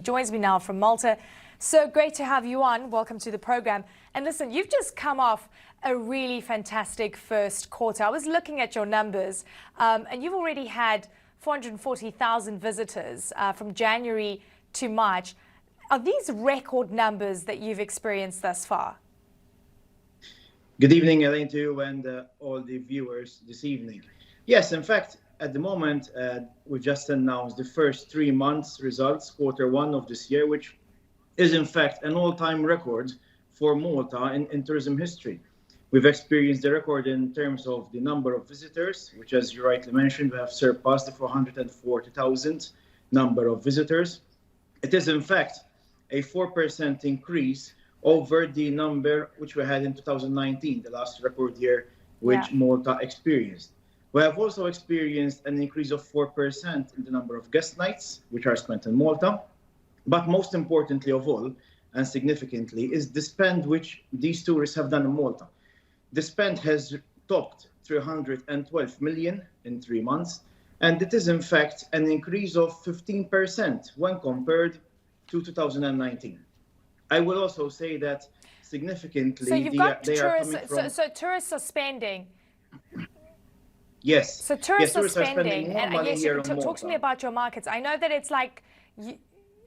joins me now from Malta. So great to have you on. Welcome to the program. And listen, you've just come off a really fantastic first quarter. I was looking at your numbers, and you've already had 440,000 visitors from January to March. Are these record numbers that you've experienced thus far? Good evening, Eleni, to you and all the viewers this evening. Yes, in fact, at the moment, we just announced the first 3 months results, Q1 of this year, which is in fact an all-time record for Malta in tourism history. We've experienced the record in terms of the number of visitors, which, as you rightly mentioned, we have surpassed the 440,000 number of visitors. It is in fact a 4% increase over the number which we had in 2019, the last record year which Malta experienced. We have also experienced an increase of 4% in the number of guest nights which are spent in Malta. But most importantly of all, and significantly, is the spend which these tourists have done in Malta. The spend has topped 312 million in 3 months, and it is in fact an increase of 15% when compared to 2019. I will also say that significantly, so you've got tourists, so tourists are spending. Yes. So tourists are spending spending. more money yes, here in Malta. Talk to me about your markets. I know that it's like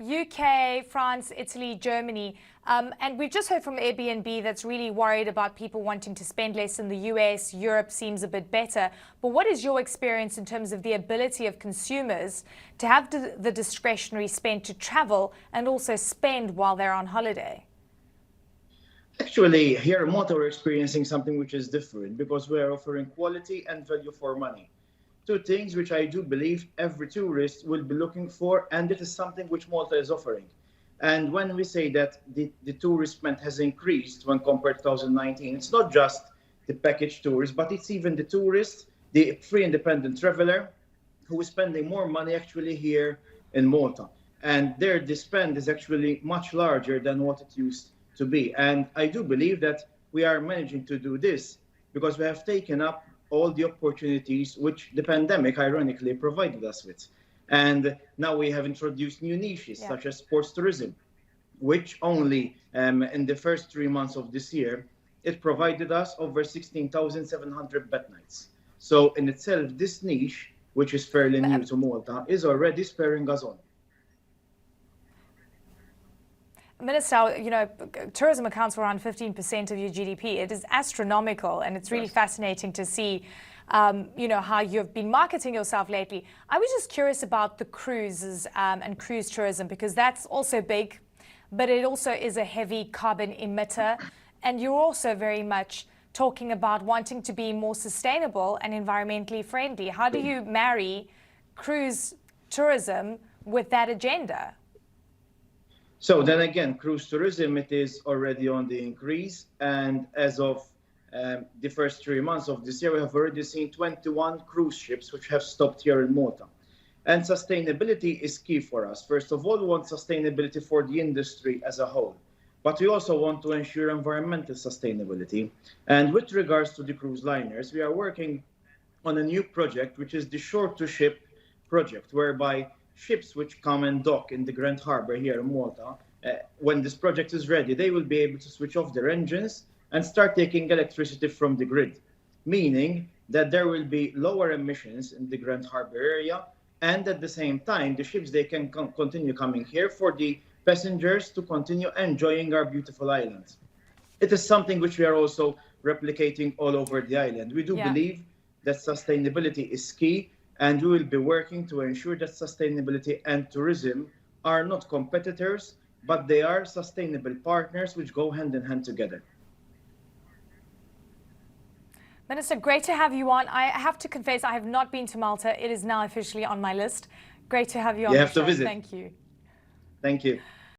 UK, France, Italy, Germany, and we've just heard from Airbnb that's really worried about people wanting to spend less in the US. Europe seems a bit better. But what is your experience in terms of the ability of consumers to have the discretionary spend to travel and also spend while they're on holiday? Actually, here in Malta, we're experiencing something which is different because we are offering quality and value for money. Two things which I do believe every tourist will be looking for, and it is something which Malta is offering. And when we say that the tourist spend has increased when compared to 2019, it's not just the package tourist, but it's even the tourist, the free independent traveler, who is spending more money actually here in Malta. And there, the spend is actually much larger than what it used to be. And I do believe that we are managing to do this because we have taken up all the opportunities which the pandemic ironically provided us with. And now we have introduced new niches such as sports tourism, which only in the first 3 months of this year, it provided us over 16,700 bed nights. So in itself, this niche, which is fairly new to Malta, is already spurring us on. Minister, you know, tourism accounts for around 15% of your GDP. It is astronomical, and it's really fascinating to see, you know, how you've been marketing yourself lately. I was just curious about the cruises and cruise tourism, because that's also big, but it also is a heavy carbon emitter. And you're also very much talking about wanting to be more sustainable and environmentally friendly. How do you marry cruise tourism with that agenda? So then again, cruise tourism, it is already on the increase. And as of the first 3 months of this year, we have already seen 21 cruise ships which have stopped here in Malta. And sustainability is key for us. First of all, we want sustainability for the industry as a whole. But we also want to ensure environmental sustainability. And with regards to the cruise liners, we are working on a new project, which is the shore-to-ship project, whereby ships which come and dock in the Grand Harbour here in Malta, when this project is ready, they will be able to switch off their engines and start taking electricity from the grid, meaning that there will be lower emissions in the Grand Harbour area, and at the same time, the ships, they can continue coming here for the passengers to continue enjoying our beautiful island. It is something which we are also replicating all over the island. We do believe that sustainability is key, and we will be working to ensure that sustainability and tourism are not competitors, but they are sustainable partners which go hand in hand together. Minister, great to have you on. I have to confess, I have not been to Malta. It is now officially on my list. Great to have you on the show. You have to visit. Thank you. Thank you.